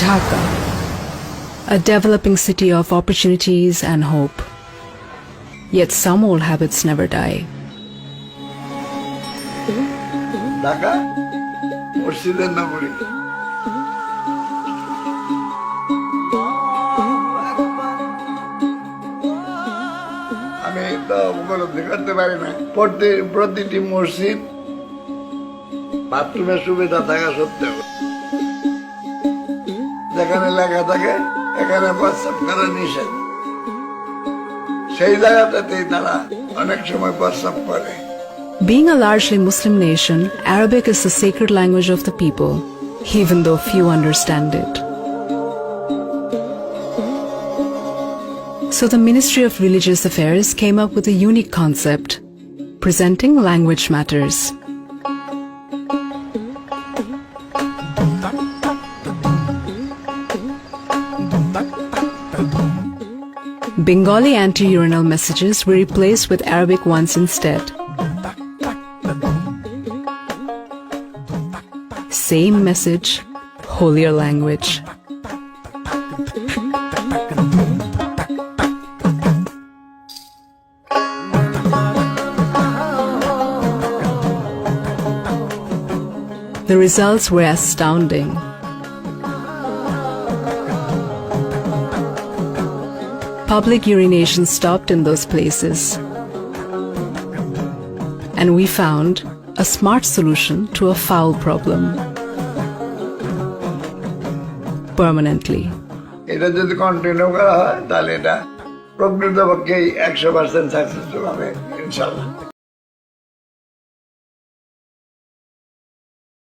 Dhaka, a developing city of opportunities and hope. Yet some old habits never die. Dhaka, Murshidar Nagari. আমি তো উপলব্ধি করতে পারি না প্রতিটি মসজিদ বাথরুমের সুবিধা থাকা সত্ত্বেও যেখানে লেখা থাকে এখানে প্রস্রাব করা নিষেধ, সেই জায়গাটাতেই তারা অনেক সময় প্রস্রাব করে। Being a largely Muslim nation, Arabic is the sacred language of the people, even though few understand it. So the Ministry of Religious Affairs came up with a unique concept, presenting language matters. Bengali anti-urinal messages were replaced with Arabic ones instead. Same message, holier language. The results were astounding. Public urination stopped in those places. And we found a smart solution to a foul problem. Permanently. এটা যদি continue করা হয় তাহলে এটা প্রকৃতপক্ষেই 100% successful হবে ইনশাআল্লাহ।